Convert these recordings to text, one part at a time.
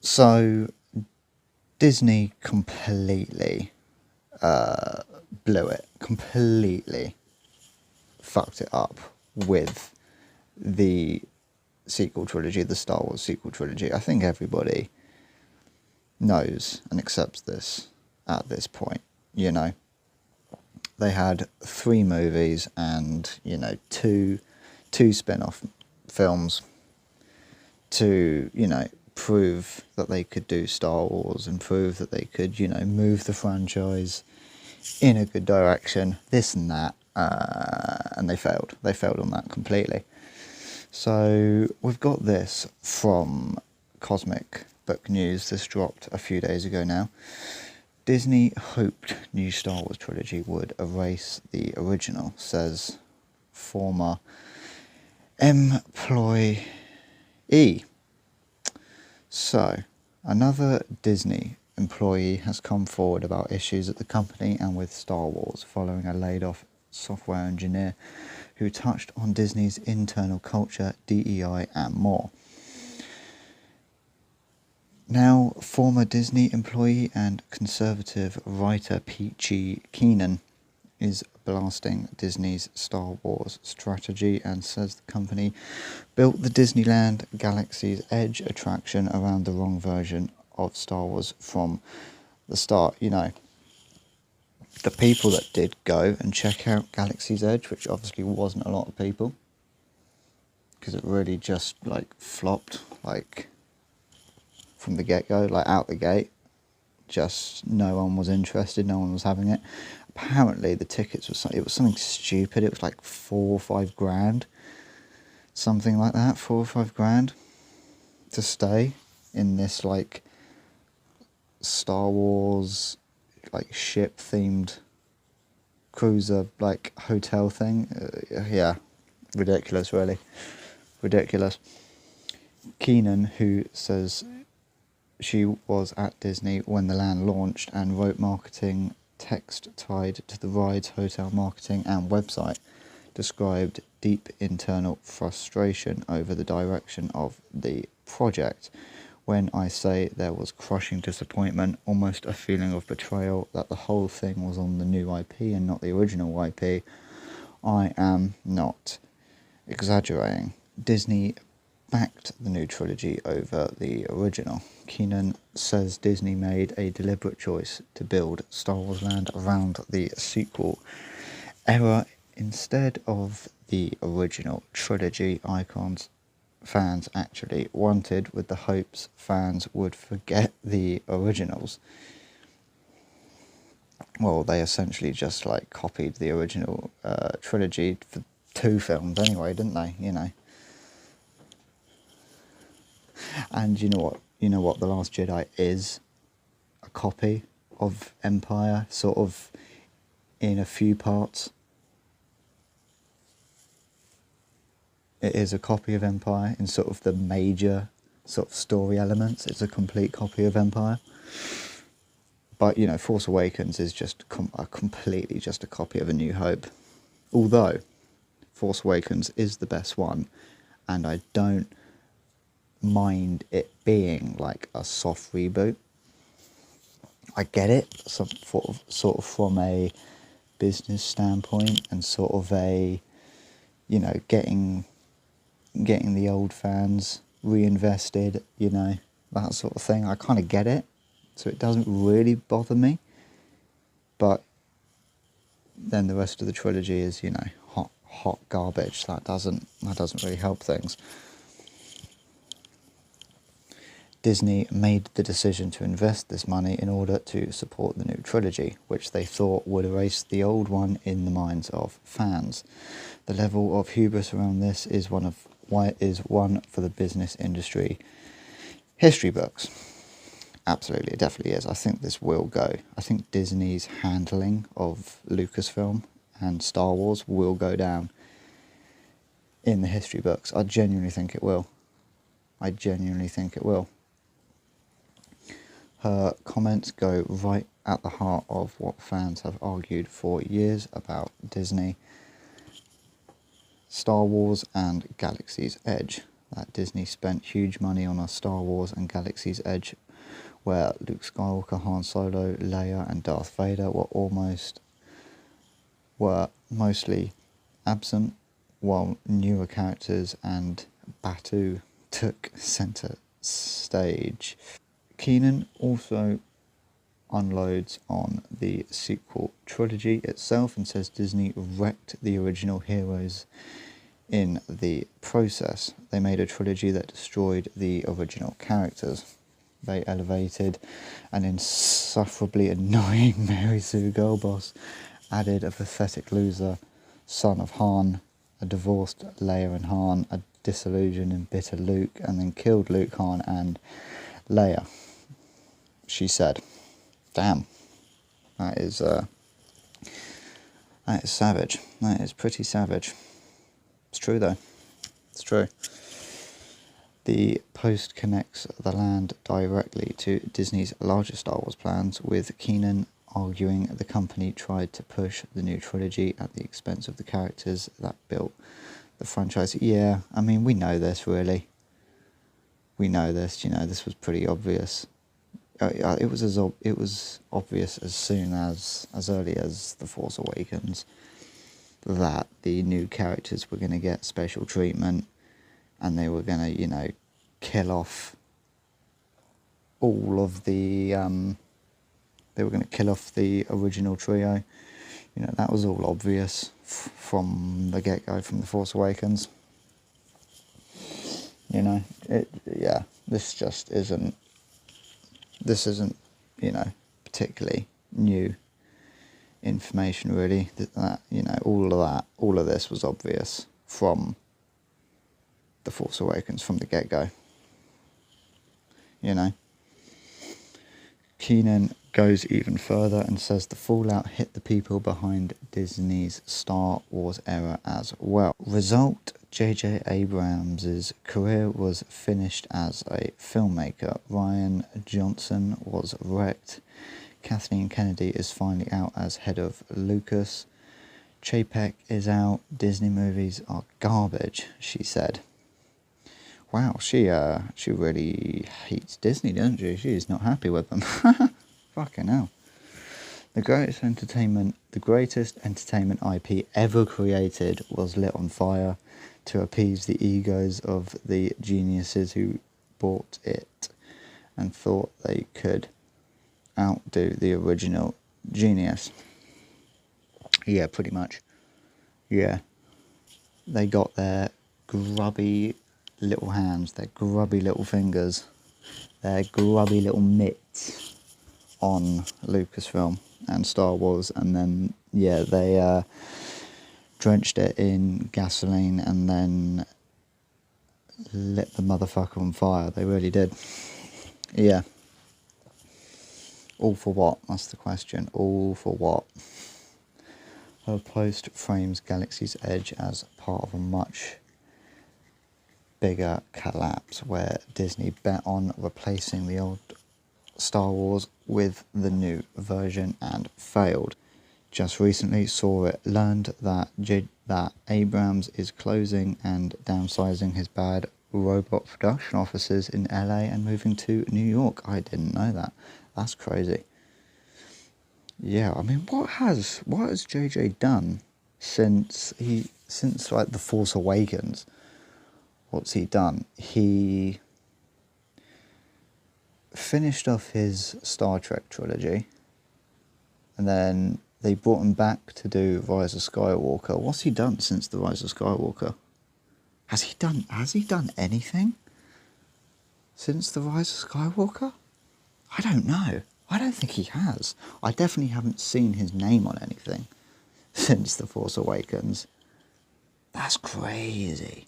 So Disney completely blew it, completely fucked it up with the sequel trilogy, the Star Wars sequel trilogy. I think everybody knows and accepts this at this point, you know. They had 3 movies and, you know, two spin-off films to, you know, prove that they could do Star Wars and prove that they could, you know, move the franchise in a good direction, this and that, and they failed. They failed on that completely. So we've got this from Cosmic Book News. This dropped a few days ago now. Disney hoped new Star Wars trilogy would erase the original, says former employee. So, another Disney employee has come forward about issues at the company and with Star Wars following a laid-off software engineer who touched on Disney's internal culture, DEI, and more. Now, former Disney employee and conservative writer Peachy Keenan is blasting Disney's Star Wars strategy and says the company built the Disneyland Galaxy's Edge attraction around the wrong version of Star Wars from the start. You know, the people that did go and check out Galaxy's Edge, which obviously wasn't a lot of people, because it really just like flopped, like from the get-go, like out the gate. Just no one was interested, no one was having it. Apparently the tickets was something stupid. It was like 4 or 5 grand, something like that, 4 or 5 grand to stay in this like Star Wars like ship themed cruiser like hotel thing. Yeah, ridiculous, really ridiculous. Keenan, who says she was at Disney when the land launched and wrote marketing text tied to the ride's hotel marketing and website, described deep internal frustration over the direction of the project. When I say there was crushing disappointment, almost a feeling of betrayal that the whole thing was on the new IP and not the original IP, I am not exaggerating. Disney backed the new trilogy over the original. Keenan says Disney made a deliberate choice to build Star Wars Land around the sequel era instead of the original trilogy icons fans actually wanted, with the hopes fans would forget the originals. Well, they essentially just like copied the original trilogy for 2 films anyway, didn't they? You know. And you know what? You know what? The Last Jedi is a copy of Empire, sort of in a few parts. It is a copy of Empire in sort of the major sort of story elements. It's a complete copy of Empire. But, you know, Force Awakens is just completely just a copy of A New Hope. Although Force Awakens is the best one, and I don't mind it being like a soft reboot. I get it, sort of from a business standpoint and sort of a, you know, getting the old fans reinvested, you know, that sort of thing. I kind of get it, so it doesn't really bother me. But then the rest of the trilogy is, you know, hot garbage. That doesn't really help things. Disney made the decision to invest this money in order to support the new trilogy, which they thought would erase the old one in the minds of fans. The level of hubris around this is one for the business industry history books. Absolutely, it definitely is. I think this will go. I think Disney's handling of Lucasfilm and Star Wars will go down in the history books. I genuinely think it will. Her comments go right at the heart of what fans have argued for years about Disney, Star Wars and Galaxy's Edge. that Disney spent huge money on a Star Wars and Galaxy's Edge, where Luke Skywalker, Han Solo, Leia, and Darth Vader were mostly absent, while newer characters and Batuu took centre stage. Keenan also unloads on the sequel trilogy itself and says Disney wrecked the original heroes in the process. They made a trilogy that destroyed the original characters. They elevated an insufferably annoying Mary Sue Girlboss, added a pathetic loser, son of Han, a divorced Leia and Han, a disillusioned and bitter Luke, and then killed Luke, Han, and Leia. She said, "Damn, that is savage. That is pretty savage." It's true though. It's true. The Post connects the land directly to Disney's larger Star Wars plans, with Keenan arguing the company tried to push the new trilogy at the expense of the characters that built the franchise. Yeah, I mean, we know this, really. We know this, this was pretty obvious. It was obvious as early as The Force Awakens, that the new characters were going to get special treatment, and they were going to, kill off all of the, they were going to kill off the original trio. That was all obvious from the get-go, from The Force Awakens. This isn't, particularly new information, really. All of this was obvious from The Force Awakens, from the get-go. Keenan goes even further and says the fallout hit the people behind Disney's Star Wars era as well. Result: J.J. Abrams' career was finished as a filmmaker. Rian Johnson was wrecked. Kathleen Kennedy is finally out as head of Lucas. Chapek is out. Disney movies are garbage, she said. Wow, she really hates Disney, doesn't she? She's not happy with them. Fucking hell. The greatest entertainment IP ever created was lit on fire to appease the egos of the geniuses who bought it and thought they could outdo the original genius. Yeah, pretty much. Yeah. They got their grubby little hands, their grubby little fingers, their grubby little mitts on Lucasfilm and Star Wars, and then they drenched it in gasoline and then lit the motherfucker on fire. They really did. Yeah. All for what? That's the question. All for what? Her post frames Galaxy's Edge as part of a much bigger collapse where Disney bet on replacing the old Star Wars with the new version and failed. Just recently saw it learned that Abrams is closing and downsizing his bad robot production offices in LA and moving to New York. I didn't know that. That's crazy. Yeah, I mean, what has JJ done since like The Force Awakens? What's he done? He finished off his Star Trek trilogy, and then they brought him back to do Rise of Skywalker. What's he done since the Rise of Skywalker? Has he done anything since the Rise of Skywalker? I don't know. I don't think he has. I definitely haven't seen his name on anything since The Force Awakens. That's crazy.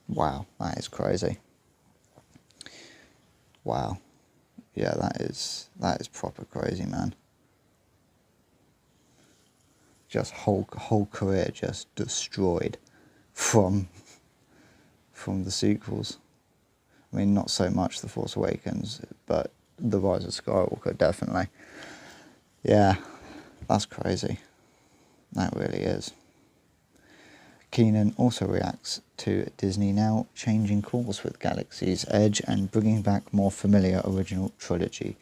Wow, that is crazy. Wow. Yeah, that is proper crazy, man. Just whole career just destroyed from the sequels. I mean, not so much The Force Awakens, but The Rise of Skywalker, definitely. Yeah, that's crazy. That really is. Keenan also reacts to Disney now changing course with Galaxy's Edge and bringing back more familiar original trilogy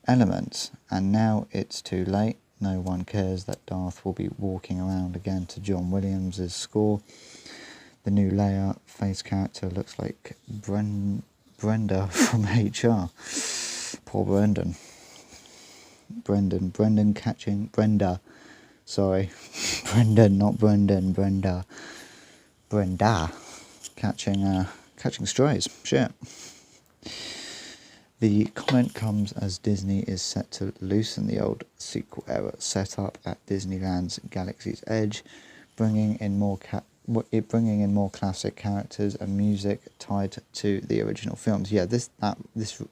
elements. And now it's too late. No one cares that Darth will be walking around again to John Williams' score. The new Leia face character looks like Brenda from HR. Poor Brendan. Brendan catching Brenda. Sorry, Brendan, not Brendan. Brenda catching strays. Shit. The comment comes as Disney is set to loosen the old sequel era setup at Disneyland's Galaxy's Edge, bringing in more classic characters and music tied to the original films. Yeah,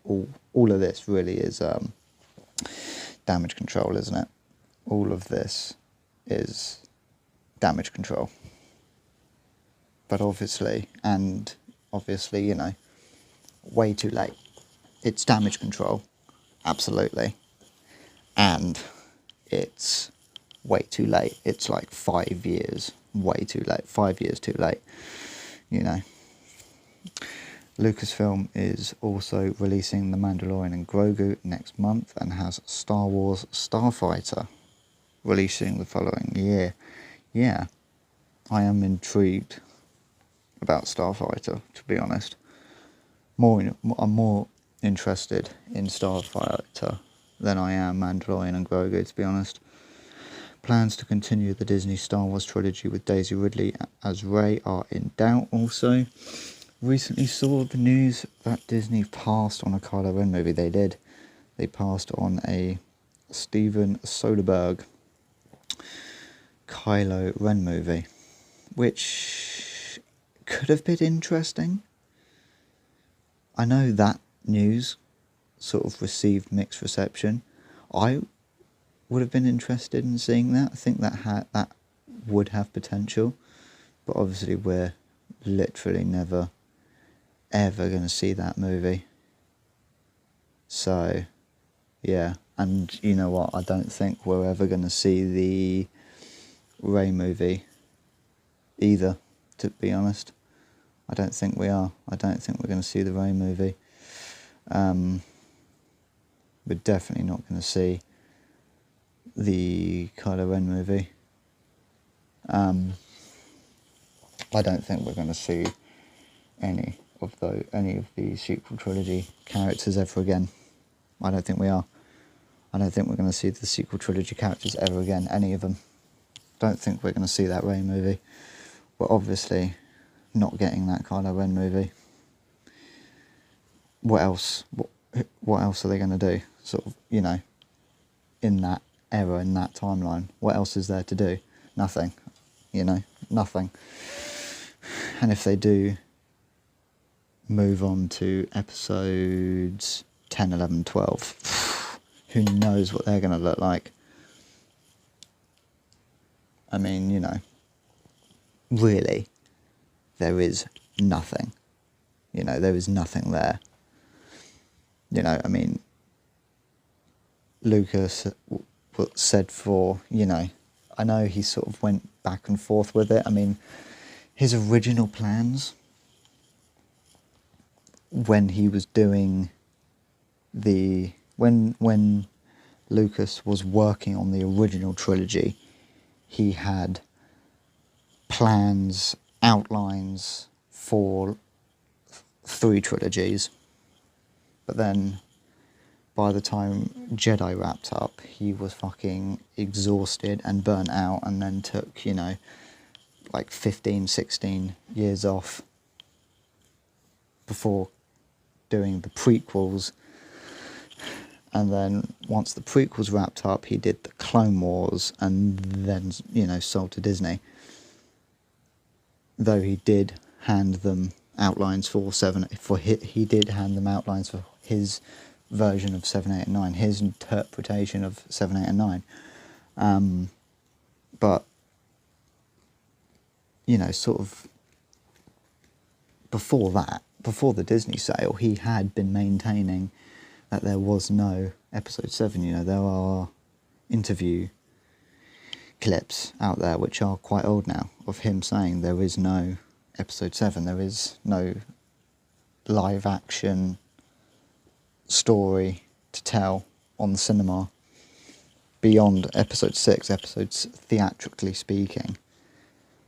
all of this really is damage control, isn't it? All of this is damage control. But obviously, you know, way too late. It's damage control, absolutely. And it's way too late. It's like 5 years, way too late. 5 years too late, you know. Lucasfilm is also releasing The Mandalorian and Grogu next month and has Star Wars Starfighter releasing the following year. Yeah, I am intrigued about Starfighter, to be honest. I'm more interested in Starfighter than I am Mandalorian and Grogu, to be honest. Plans to continue the Disney Star Wars trilogy with Daisy Ridley as Rey are in doubt also. Recently saw the news that Disney passed on a Kylo Ren movie. They did. They passed on a Steven Soderbergh Kylo Ren movie, which could have been interesting. I know that news sort of received mixed reception. I would have been interested in seeing that. I think that would have potential, but obviously we're literally never ever going to see that movie. So yeah, and you know what, I don't think we're ever going to see the Rey movie either, to be honest. I don't think we are. I don't think we're going to see the Rey movie. We're definitely not going to see the Kylo Ren movie. I don't think we're going to see any of the sequel trilogy characters ever again. I don't think we are. I don't think we're going to see the sequel trilogy characters ever again, any of them. Don't think we're going to see that Rey movie. We're obviously not getting that Kylo Ren movie. What else? What else are they going to do? Sort of, you know, in that era, in that timeline. What else is there to do? Nothing. You know, nothing. And if they do move on to episodes 10, 11, 12, who knows what they're going to look like. I mean, you know, really, there is nothing. You know, there is nothing there. You know, I mean, Lucas said you know, I know he sort of went back and forth with it. I mean, his original plans, when he was doing when Lucas was working on the original trilogy, he had plans, outlines for 3 trilogies. But then, by the time Jedi wrapped up, he was fucking exhausted and burnt out, and then took, you know, like 15, 16 years off before doing the prequels. And then once the prequels wrapped up, he did the Clone Wars, and then, you know, sold to Disney. Though he did hand them outlines he did hand them outlines for his version of 7, 8 and 9, his interpretation of 7, 8 and 9. But, you know, sort of before the Disney sale, he had been maintaining that there was no episode 7. You know, there are interview clips out there which are quite old now of him saying there is no episode 7, there is no live action story to tell on the cinema beyond episode 6, episodes theatrically speaking.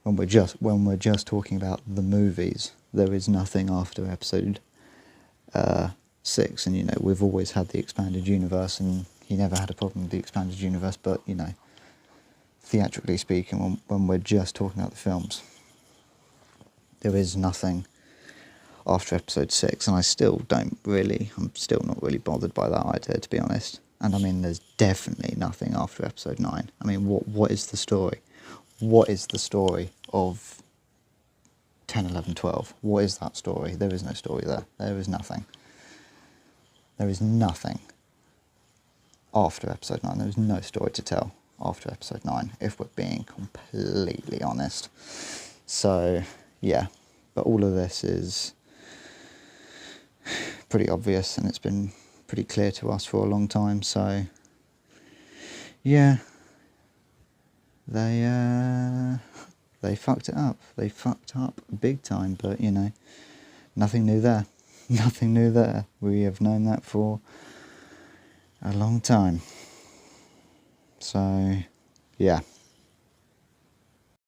When we're just talking about the movies, there is nothing after episode 6, and you know, we've always had the expanded universe, and he never had a problem with the expanded universe, but you know, theatrically speaking, when we're just talking about the films, there is nothing after episode 6, and I'm still not really bothered by that idea, to be honest. And I mean, there's definitely nothing after episode 9. I mean, what is the story? What is the story of 10, 11, 12? What is that story? There is no story there. There is nothing. There is nothing after episode 9. There is no story to tell after episode 9, if we're being completely honest. So, yeah. But all of this is pretty obvious, and it's been pretty clear to us for a long time. So, yeah. They fucked it up. They fucked up big time, but, you know, nothing new there. Nothing new there. We have known that for a long time. So, yeah.